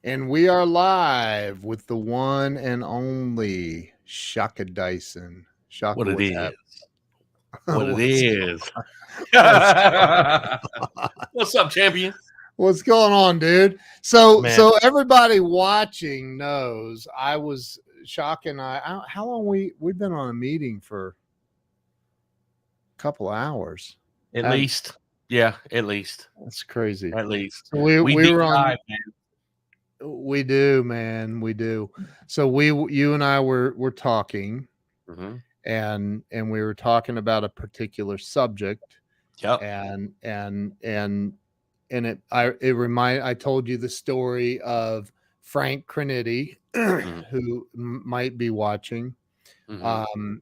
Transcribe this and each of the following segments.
And we are live with the one and only Shaka Dyson. Shaka, What it what's is. happening? What it what's, is. what's What's up, champion? what's going on, dude? So Man, so everybody watching knows I was Shaka and how long we've been on a meeting for a couple of hours. at least. Yeah, at least. That's crazy. At least. So we We we deep were on. dive, man. We do, man. We do. So you and I were talking, Mm-hmm. and we were talking about a particular subject, Yep. and I told you the story of Frank Crinetti, Mm-hmm. who might be watching, Mm-hmm. um,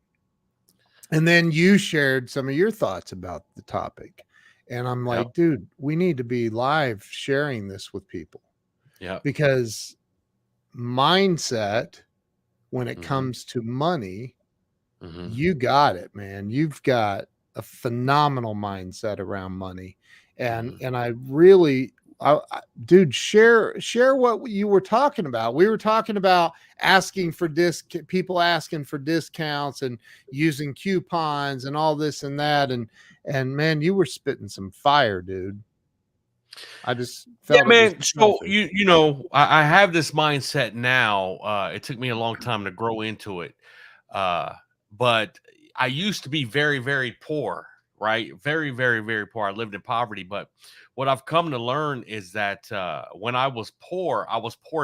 and then you shared some of your thoughts about the topic, and I'm Yep. like, dude, we need to be live sharing this with people Yep. because mindset when it Mm-hmm. comes to money, Mm-hmm. you got it, man. You've got a phenomenal mindset around money. And Mm-hmm. I really dude, share what you were talking about. We were talking about asking for people asking for discounts and using coupons and all this and that and man, you were spitting some fire, dude. I just Yeah, felt it was man. So selfish. I have this mindset now. It took me a long time to grow into it. But I used to be very, very poor, right? Very, very, very poor. I lived in poverty. But what I've come to learn is that when I was poor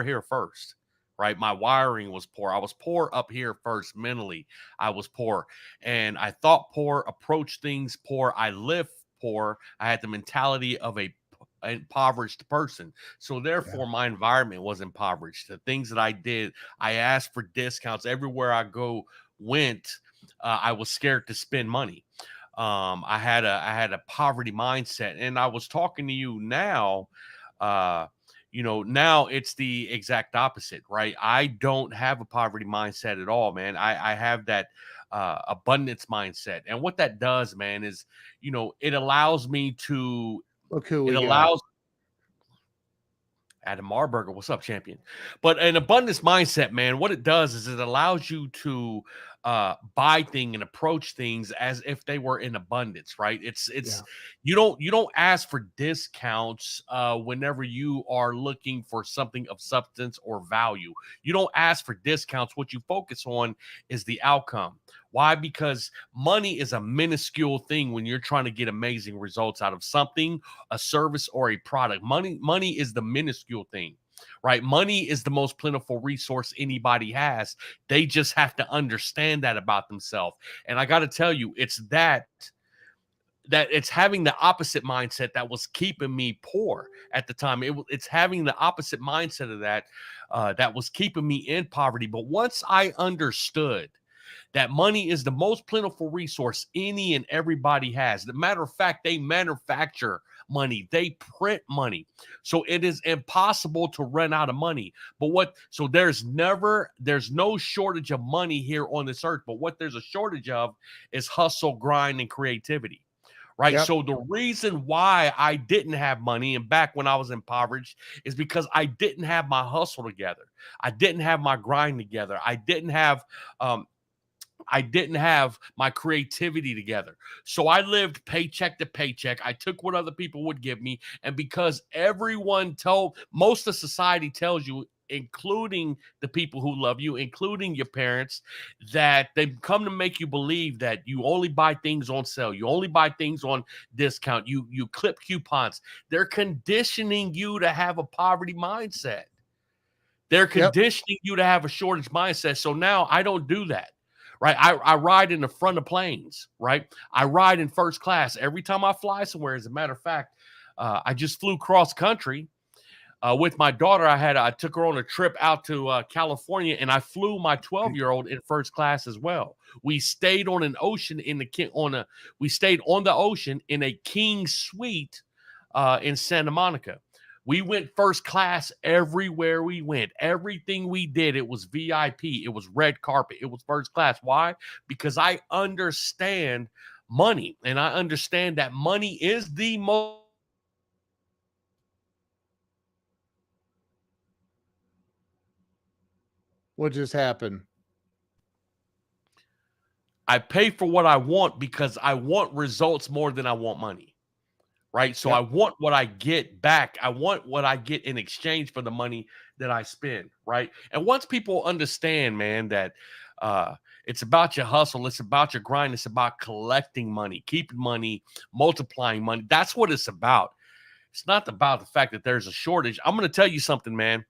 here first, right? My wiring was poor. I was poor up here first mentally. I was poor. And I thought poor, approached things poor. I lived poor. I had the mentality of a impoverished person. So Yeah. therefore my environment was impoverished. The things that I did, I asked for discounts everywhere I went. I was scared to spend money. I had a poverty mindset, and I was talking to you now. Now it's the exact opposite, right? I don't have a poverty mindset at all, man. I have that abundance mindset, and what that does, man, is it allows me to. Look who It we got. allows Adam Marburger, what's up, champion? But an abundance mindset, man, what it does is it allows you to buy things and approach things as if they were in abundance, right? It's Yeah. you don't ask for discounts whenever you are looking for something of substance or value. You don't ask for discounts. What you focus on is the outcome. Why? Because money is a minuscule thing when you're trying to get amazing results out of something, a service, or a product. Money is the minuscule thing, right? Money is the most plentiful resource anybody has. They just have to understand that about themselves. And I got to tell you, it's that it's having the opposite mindset that was keeping me poor at the time. It's having the opposite mindset of that was keeping me in poverty. But once I understood that money is the most plentiful resource any and everybody has. As a matter of fact, they manufacture money, they print money. So it is impossible to run out of money. So there's no shortage of money here on this earth. But what there's a shortage of is hustle, grind, and creativity. Right. Yep. So the reason why I didn't have money and back when I was impoverished is because I didn't have my hustle together. I didn't have my grind together. I didn't have my creativity together. So I lived paycheck to paycheck. I took what other people would give me. And because most of society tells you, including the people who love you, including your parents, that they come to make you believe that you only buy things on sale. You only buy things on discount. You clip coupons. They're conditioning you to have a poverty mindset. They're Yep. conditioning you to have a shortage mindset. So now I don't do that. Right. I ride in the front of planes. Right. I ride in first class every time I fly somewhere. As a matter of fact, I just flew cross country with my daughter. I took her on a trip out to California, and I flew my 12-year-old in first class as well. We stayed on an ocean we stayed on the ocean in a king suite in Santa Monica. We went first class everywhere we went. Everything we did, it was VIP. It was red carpet. It was first class. Why? Because I understand money, and I understand that money is the most What just happened? I pay for what I want because I want results more than I want money. Right? So I Yep. want what I get back. I want what I get in exchange for the money that I spend, right? And once people understand, man, that it's about your hustle, it's about your grind, it's about collecting money, keeping money, multiplying money. That's what it's about. It's not about the fact that there's a shortage. I'm going to tell you something, man.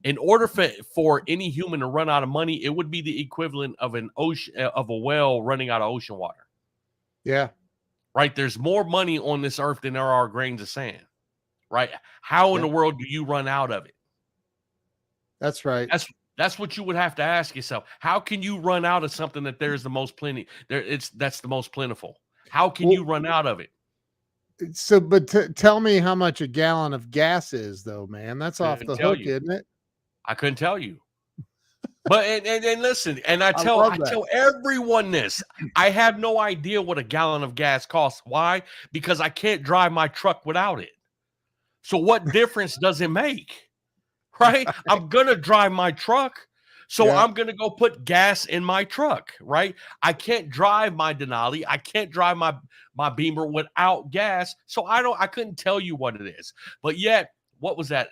In order for any human to run out of money, it would be the equivalent of an ocean of a well running out of ocean water. Yeah. Right? There's more money on this earth than there are grains of sand. Right? How in the Yep. world do you run out of it? That's right. That's what you would have to ask yourself. How can you run out of something that there's the most plenty there? That's the most plentiful. How can Well, you run out of it? so, but tell me how much a gallon of gas is, though, man. That's off Couldn't the tell hook, you. isn't it? I couldn't tell you. But and listen, and I I tell love that. everyone this. I have no idea what a gallon of gas costs. Why? Because I can't drive my truck without it. So what difference does it make? Right? I'm gonna drive my truck. So Yeah. I'm going to go put gas in my truck, right? I can't drive my Denali. I can't drive my Beamer without gas. So I couldn't tell you what it is. But yet, what was that?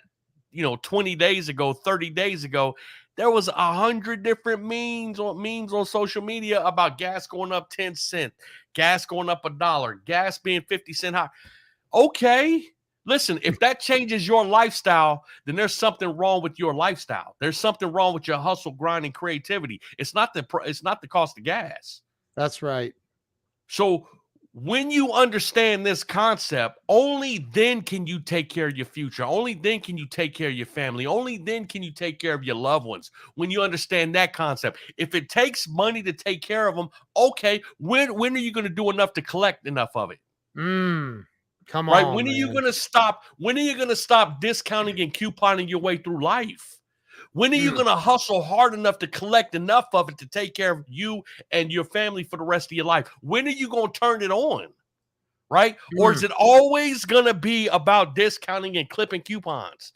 20 days ago, 30 days ago, there was 100 different memes on social media about gas going up 10 cents, gas going up $1, gas being 50 cents high. Okay. Listen, if that changes your lifestyle, then there's something wrong with your lifestyle. There's something wrong with your hustle, grind, and creativity. It's not the cost of gas. That's right. So when you understand this concept, only then can you take care of your future. Only then can you take care of your family. Only then can you take care of your loved ones. When you understand that concept, if it takes money to take care of them, okay, when are you going to do enough to collect enough of it? Come Right? on, When are you man. going to stop? When are you going to stop discounting and couponing your way through life? When are you Mm, going to hustle hard enough to collect enough of it to take care of you and your family for the rest of your life? When are you going to turn it on? Right? Or is mm, it always going to be about discounting and clipping coupons?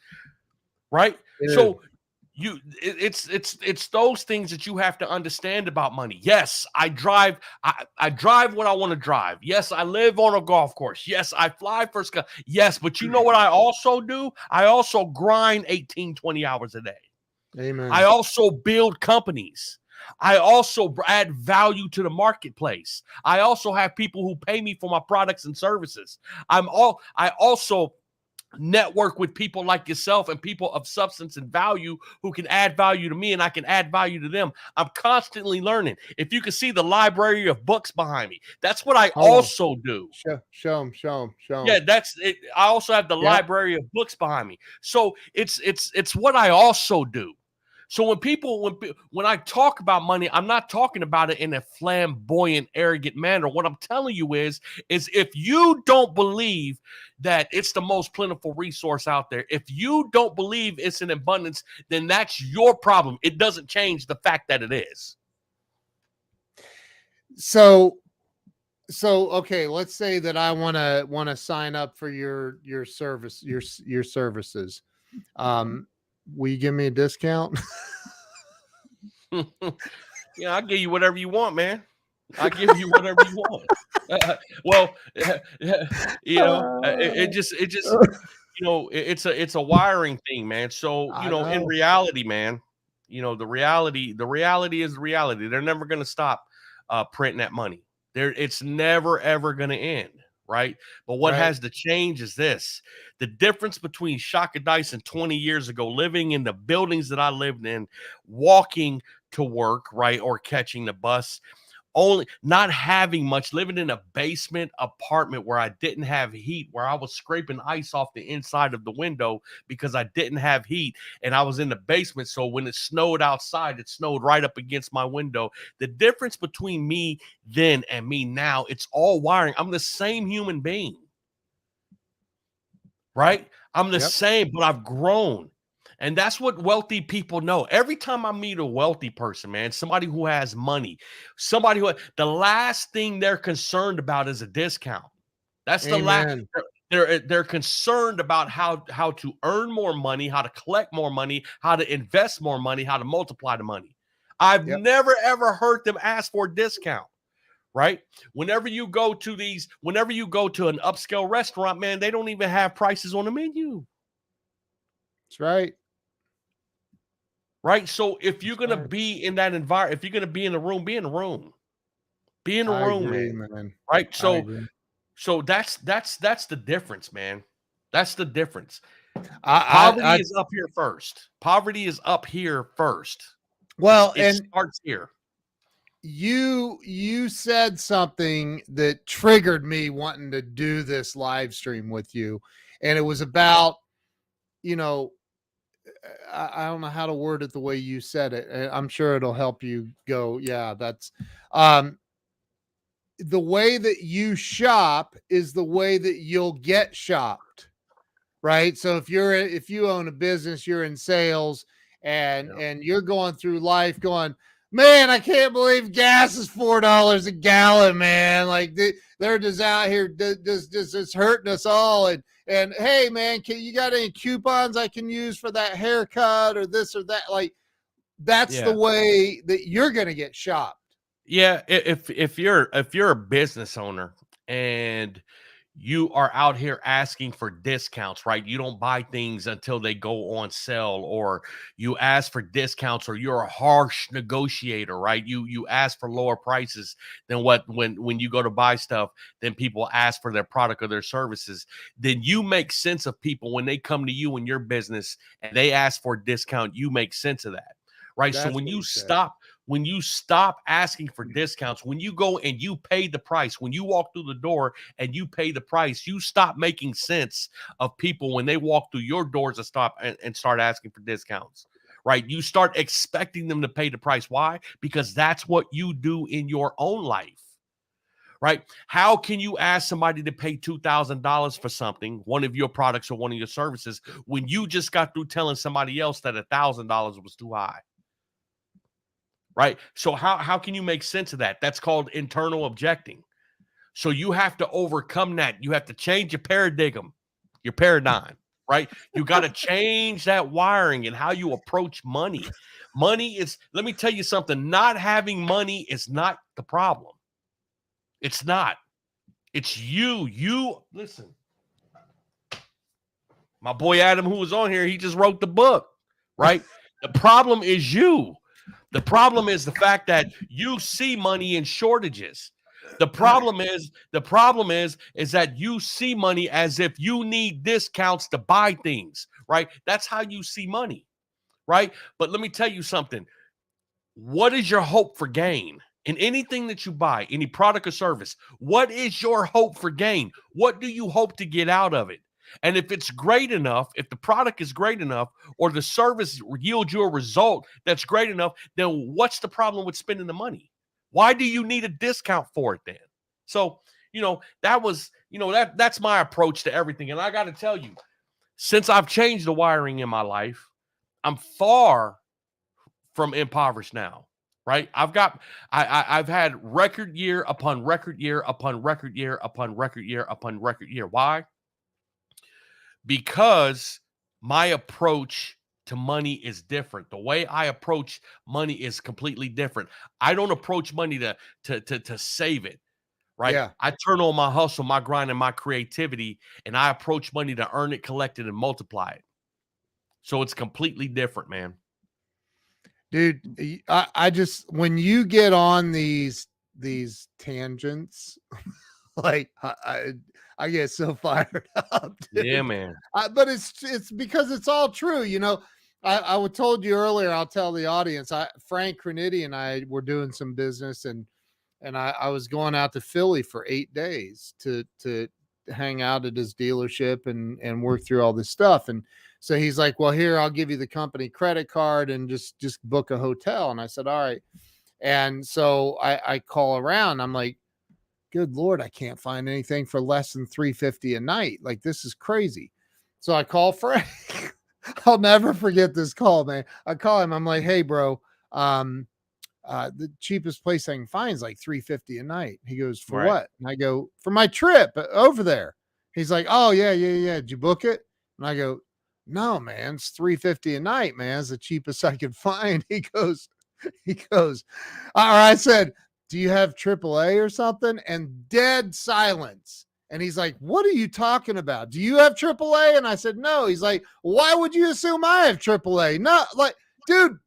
Right? dude. So it's those things that you have to understand about money. Yes, I drive what I want to drive. Yes, I live on a golf course. Yes, I fly first class. Yes, but you know what I also do? I also grind 18, 20 hours a day. I Amen. also build companies. I also add value to the marketplace. I also have people who pay me for my products and services. I also network with people like yourself and people of substance and value who can add value to me and I can add value to them. I'm constantly learning. If you can see the library of books behind me, that's what I Hold on. also do. Show him. Show him. Show Yeah, him. that's it. I also have the Yep. library of books behind me. So it's what I also do. So when I talk about money, I'm not talking about it in a flamboyant, arrogant manner. What I'm telling you is if you don't believe that it's the most plentiful resource out there, if you don't believe it's in abundance, then that's your problem. It doesn't change the fact that it is. So okay, let's say that I want to sign up for your service, your services. Um, will you give me a discount? Yeah, I'll give you whatever you want, man. I'll give you whatever you want. Well, it just it's a wiring thing, man. So I in know. reality, man, the reality is the reality. They're never going to stop printing that money. It's never ever going to end, right? But what Right. has to change is this: the difference between Shaka Dyson 20 years ago, living in the buildings that I lived in, walking to work, right, or catching the bus, only not having much, living in a basement apartment where I didn't have heat, where I was scraping ice off the inside of the window because I didn't have heat and I was in the basement. So when it snowed outside, it snowed right up against my window. The difference between me then and me now, it's all wiring. I'm the same human being, right? I'm the Yep. same, but I've grown. And that's what wealthy people know. Every time I meet a wealthy person, man, somebody who has money, the last thing they're concerned about is a discount. That's the last. Amen. They're concerned about how to earn more money, how to collect more money, how to invest more money, how to multiply the money. I've Yep. never ever heard them ask for a discount, right? Whenever you go to an upscale restaurant, man, they don't even have prices on the menu. That's right. Right? So if you're That's gonna right. be in that environment, if you're gonna be in the room, be in the room. Be in the I room, agree, man. man. Right? I So agree. so that's the difference, man. That's the difference. I Poverty is up here first. Poverty is up here first. well, It and starts here. you said something that triggered me wanting to do this live stream with you, and it was about, you know, I don't know how to word it the way you said it. I'm sure it'll help you go, yeah, that's um the way that you shop is the way that you'll get shopped, right? So if you own a business, you're in sales, Yeah. and you're going through life going, man, I can't believe gas is $4 a gallon, man. Like they're just out here just hurting us all. And hey, man, you got any coupons I can use for that haircut or this or that? Like that's the Yeah. way that you're gonna get shopped. Yeah. If you're a business owner and you are out here asking for discounts, right? You don't buy things until they go on sale, or you ask for discounts, or you're a harsh negotiator, right? You ask for lower prices than what when you go to buy stuff, then people ask for their product or their services. Then you make sense of people when they come to you in your business and they ask for a discount, you make sense of that. Right. So That's when what you he said. stop asking for discounts, when you go and you pay the price, when you walk through the door and you pay the price, you stop making sense of people when they walk through your doors and start asking for discounts. Right? You start expecting them to pay the price. Why? Because that's what you do in your own life. Right? How can you ask somebody to pay $2,000 for something, one of your products or one of your services, when you just got through telling somebody else that $1,000 was too high? Right? So how can you make sense of that? That's called internal objecting. So you have to overcome that. You have to change your paradigm, right? You got to change that wiring and how you approach money. Let me tell you something, not having money is not the problem. It's not. It's you. Listen, my boy Adam, who was on here, he just wrote the book, right? The problem is you. The problem is the fact that you see money in shortages. The problem is that you see money as if you need discounts to buy things, right? That's how you see money, right? But let me tell you something. What is your hope for gain in anything that you buy, any product or service? What is your hope for gain? What do you hope to get out of it? And if it's great enough, if the product is great enough, or the service yields you a result that's great enough, then what's the problem with spending the money? Why do you need a discount for it then? So, that's my approach to everything. And I got to tell you, since I've changed the wiring in my life, I'm far from impoverished now, right? I've had record year upon record year upon record year upon record year upon record year. Why? Because my approach to money is different. The way I approach money is completely different. I don't approach money to save it, right? Yeah. I turn on my hustle, my grind, and my creativity, and I approach money to earn it, collect it, and multiply it. So it's completely different, man. Dude, I just when you get on these tangents, like I get so fired up, Yeah, dude. man. But it's because it's all true, you know. I told you earlier. I'll tell the audience. Frank Crenity and I were doing some business, and I was going out to Philly for 8 days to hang out at his dealership and work through all this stuff. And so he's like, well, here, I'll give you the company credit card and just book a hotel. And I said, all right. And so I call around. I'm like, good Lord, I can't find anything for less than $350 a night. Like, this is crazy. So I call Frank. I'll never forget this call, man. I call him. I'm like, hey, bro, the cheapest place I can find is like $350 a night. He goes, for Right. what? And I go, for my trip over there. He's like, oh yeah, yeah, yeah. Did you book it? And I go, no, man, it's $350 a night, man. It's the cheapest I could find. He goes, all right. I said, do you have AAA or something? And dead silence. And he's like, what are you talking about? Do you have AAA? And I said, no. He's like, why would you assume I have AAA? No, like, dude,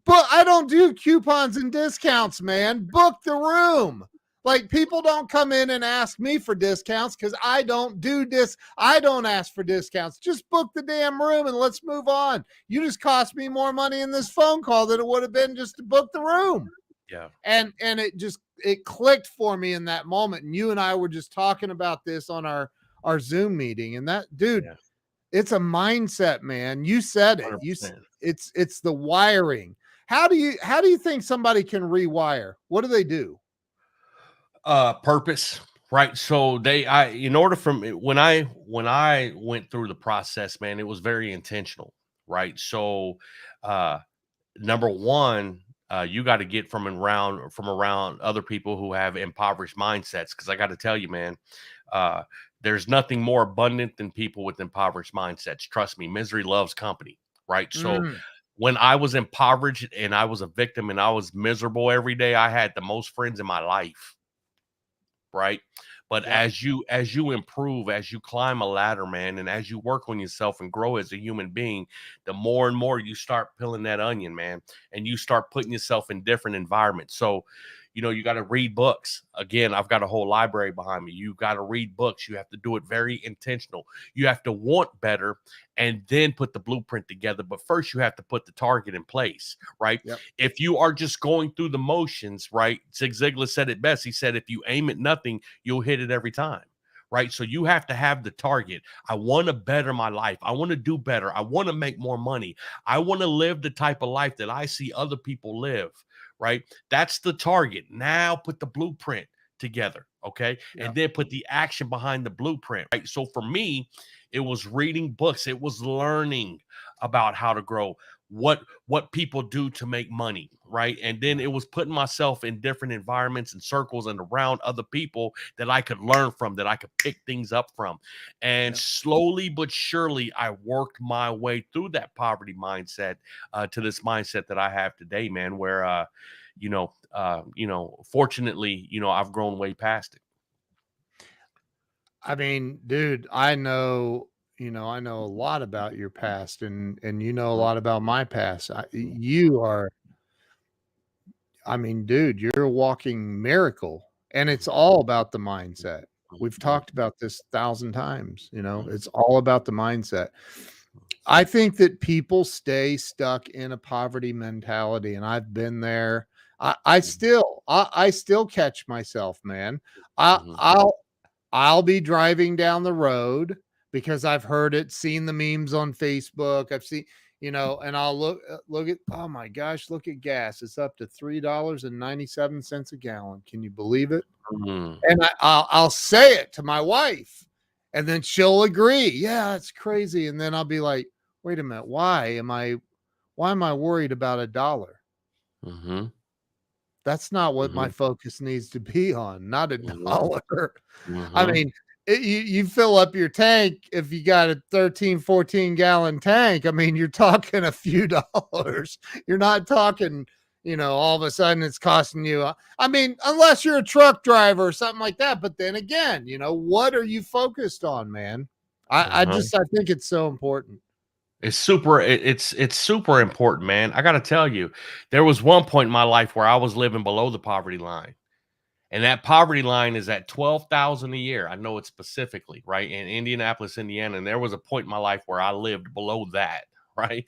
but I don't do coupons and discounts, man. Book the room. Like, people don't come in and ask me for discounts because I don't do this. I don't ask for discounts. Just book the damn room and let's move on. You just cost me more money in this phone call than it would have been just to book the room. Yeah. And it clicked for me in that moment. And you and I were just talking about this on our Zoom meeting. And that, dude, Yeah. it's a mindset, man. You said it. 100%. It's the wiring. How do you think somebody can rewire? What do they do? Purpose, right? So in order from when I went through the process, man, it was very intentional, right? So number one, you got to get from around other people who have impoverished mindsets, because I got to tell you, man, there's nothing more abundant than people with impoverished mindsets. Trust me, misery loves company, right? So when I was impoverished and I was a victim and I was miserable every day, I had the most friends in my life, right? But Yep. as you improve, as you climb a ladder, man, and as you work on yourself and grow as a human being, the more and more you start peeling that onion, man, and you start putting yourself in different environments. So, you got to read books. Again, I've got a whole library behind me. You got to read books. You have to do it very intentional. You have to want better and then put the blueprint together. But first, you have to put the target in place, right? Yep. If you are just going through the motions, right? Zig Ziglar said it best. He said, if you aim at nothing, you'll hit it every time, right? So you have to have the target. I want to better my life. I want to do better. I want to make more money. I want to live the type of life that I see other people live, right? That's the target. Now put the blueprint together, okay? Yep. And then put the action behind the blueprint, right? So for me, it was reading books. It was learning about how to grow, what people do to make money, right? And then it was putting myself in different environments and circles and around other people that I could learn from, that I could pick things up from. And slowly but surely, I worked my way through that poverty mindset to this mindset that I have today, man, where fortunately, I've grown way past it. I mean, dude, I know a lot about your past, and you know a lot about my past. I mean, dude, you're a walking miracle, and it's all about the mindset. We've talked about this 1,000 times, it's all about the mindset. I think that people stay stuck in a poverty mentality, and I've been there. I still catch myself, man. I'll be driving down the road because I've heard it, seen the memes on Facebook. I've seen, and I'll look at, oh my gosh, look at gas. It's up to $3.97 a gallon. Can you believe it? And I'll say it to my wife, and then she'll agree. Yeah, that's crazy. And then I'll be like, wait a minute, why am I worried about a dollar? That's not what my focus needs to be on, not a dollar. I mean, you fill up your tank if you got a 13, 14 gallon tank. I mean, you're talking a few dollars. You're not talking, all of a sudden it's costing you. I mean, unless you're a truck driver or something like that. But then again, what are you focused on, man? I think it's so important. It's super important, man. I got to tell you, there was one point in my life where I was living below the poverty line. And that poverty line is at 12,000 a year. I know it specifically, right? In Indianapolis, Indiana. And there was a point in my life where I lived below that, right?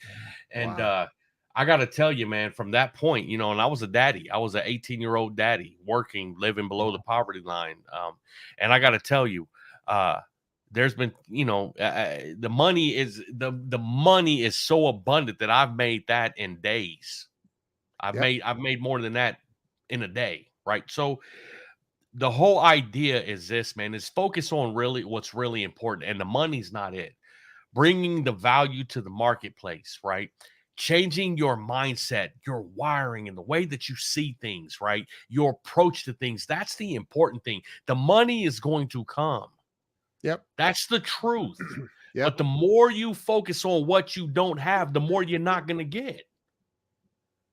And Wow. I got to tell you, man, from that point, and I was a daddy. I was an 18-year-old daddy working, living below the poverty line. And I got to tell you, there's been, the money is so abundant that I've made that in days. I've made more than that in a day, right? So the whole idea is this, man, is focus on really what's really important, and the money's not it. Bringing the value to the marketplace, right? Changing your mindset, your wiring, and the way that you see things, right? Your approach to things. That's the important thing. The money is going to come. Yep. That's the truth. But Yep. the more you focus on what you don't have, the more you're not going to get.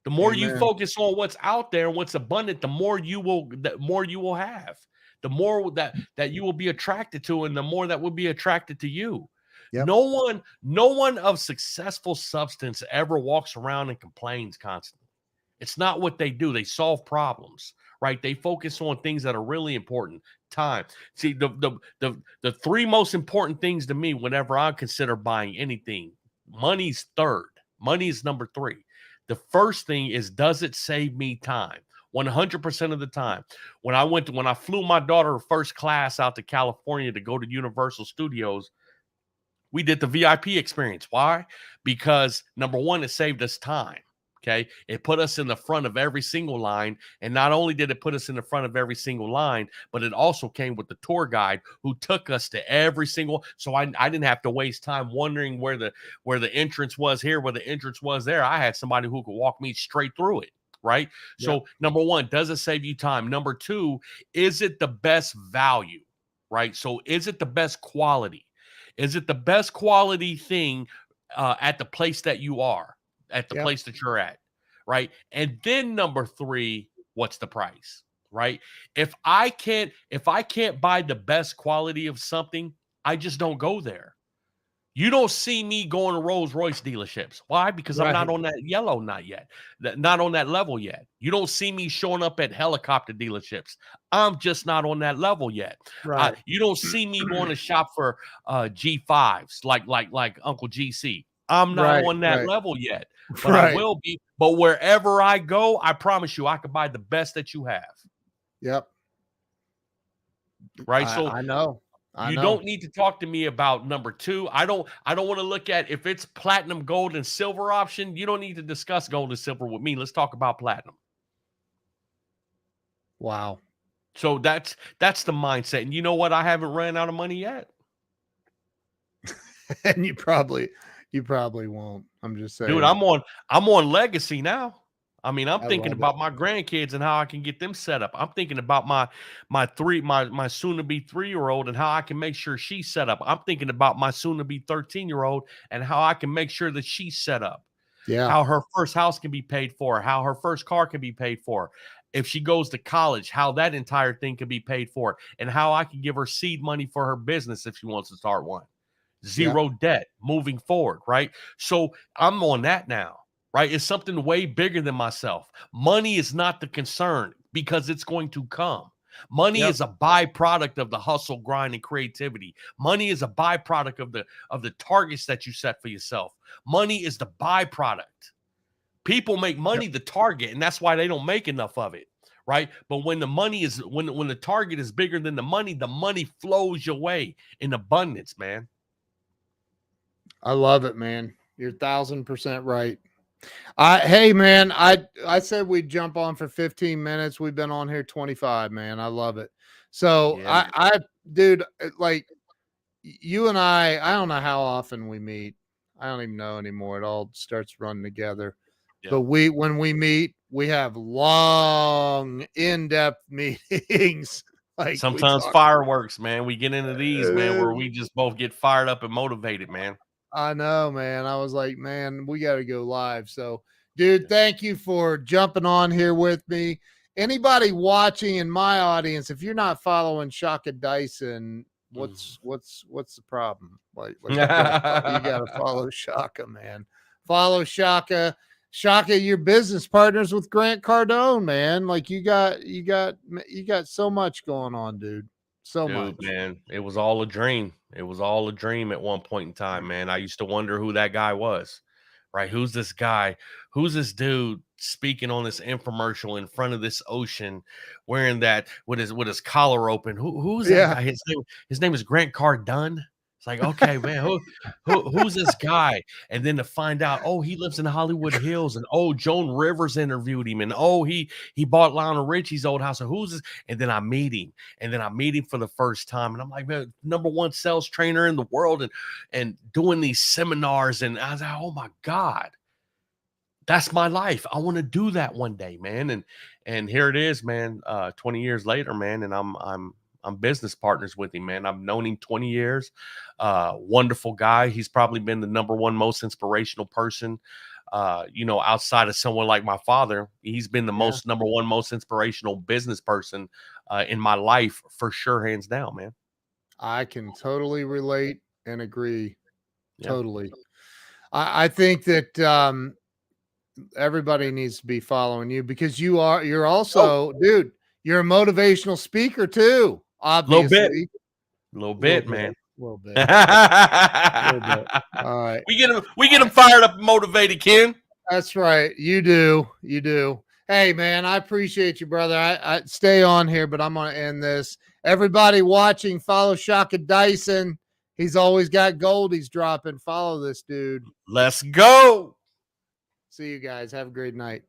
The more you Amen. focus on what's out there and what's abundant, the more you will have. The more that you will be attracted to, and the more that will be attracted to you. Yep. No one of successful substance ever walks around and complains constantly. It's not what they do. They solve problems, right? They focus on things that are really important. Time. See, the three most important things to me whenever I consider buying anything, money's third. Money is number three. The first thing is, does it save me time? 100% of the time. When I flew my daughter first class out to California to go to Universal Studios, we did the VIP experience. Why? Because number one, it saved us time. Okay. It put us in the front of every single line. And not only did it put us in the front of every single line, but it also came with the tour guide who took us to every single. So I didn't have to waste time wondering where the entrance was here, where the entrance was there. I had somebody who could walk me straight through it. Right. Yep. So number one, does it save you time? Number two, is it the best value? Right. So is it the best quality? Is it the best quality thing at the place that you are, at the Yep. place that you're at, right? And then number three, what's the price, right? If I can't buy the best quality of something, I just don't go there. You don't see me going to Rolls Royce dealerships. Why? Because I'm not Right. on that yellow, not yet, not on that level yet. You don't see me showing up at helicopter dealerships. I'm just not on that level yet. Right. You don't see me going to shop for G5s like Uncle GC. I'm not Right. on that Right. level yet, but I Right. will be. But wherever I go, I promise you, I can buy the best that you have. Yep. Right. So I know. I you know. don't need to talk to me about number two. I don't want to look at if it's platinum, gold, and silver option. You don't need to discuss gold and silver with me. Let's talk about platinum. Wow. So that's the mindset. And you know what? I haven't ran out of money yet. And you probably won't. I'm just Dude, saying. I'm on legacy now. I mean, I'm I thinking love it. about my grandkids and how I can get them set up. I'm thinking about my soon to be 3-year-old and how I can make sure she's set up. I'm thinking about my soon to be 13-year-old and how I can make sure that she's set up. Yeah. How her first house can be paid for, how her first car can be paid for. If she goes to college, how that entire thing can be paid for, and how I can give her seed money for her business if she wants to start one. Yep. Zero debt moving forward, right? So I'm on that now, right? It's something way bigger than myself. Money is not the concern because it's going to come. Money Yep. is a byproduct of the hustle, grind, and creativity. Money is a byproduct of the targets that you set for yourself. Money is the byproduct. People make Yep. money the target, and that's why they don't make enough of it, right? But when the target is bigger than the money flows your way in abundance, man. I love it, man. You're 1,000% right. Hey, man, I said we'd jump on for 15 minutes. We've been on here 25, man. I love it. So Yeah, man. dude, like you and I don't know how often we meet. I don't even know anymore. It all starts running together. Yep. But when we meet, we have long, in-depth meetings. Like we Sometimes talk. fireworks, man. We get into these, man, Uh, where we just both get fired up and motivated, man. I know, man. I was like, man, we got to go live. So, dude, Yeah. thank you for jumping on here with me. Anybody watching in my audience, if you're not following Shaka Dyson, what's the problem? Like you gotta follow Shaka, man. Follow Shaka. Shaka, you're business partners with Grant Cardone, man. Like you got so much going on, dude. So Dude, much. man, it was all a dream. It was all a dream at one point in time, man. I used to wonder who that guy was, right? Who's this guy? Who's this dude speaking on this infomercial in front of this ocean, wearing that with his collar open? Who's that Yeah. guy? His name is Grant Cardone. It's like, okay, man, who's this guy? And then to find out, oh, he lives in Hollywood Hills, and oh, Joan Rivers interviewed him, and oh, he bought Lionel Richie's old house. So who's this? And then I meet him, for the first time, and I'm like, man, number one sales trainer in the world, and doing these seminars, and I was like, oh my God, that's my life. I want to do that one day, man. And here it is, man. 20 years later, man, and I'm business partners with him, man. I've known him 20 years. Wonderful guy. He's probably been the number one most inspirational person. Outside of someone like my father, he's been the Yeah. number one most inspirational business person in my life for sure, hands down, man. I can totally relate and agree. Yeah. Totally. I think that everybody needs to be following you because you're Oh, also, dude, you're a motivational speaker too, a little bit, obviously. a little A little bit, bit, man. a little bit, a little bit. All right. We get him fired up and motivated, Ken. That's right. You do. You do. Hey, man, I appreciate you, brother. I stay on here, but I'm going to end this. Everybody watching, follow Shaka Dyson. He's always got gold he's dropping. Follow this dude. Let's go. See you guys. Have a great night.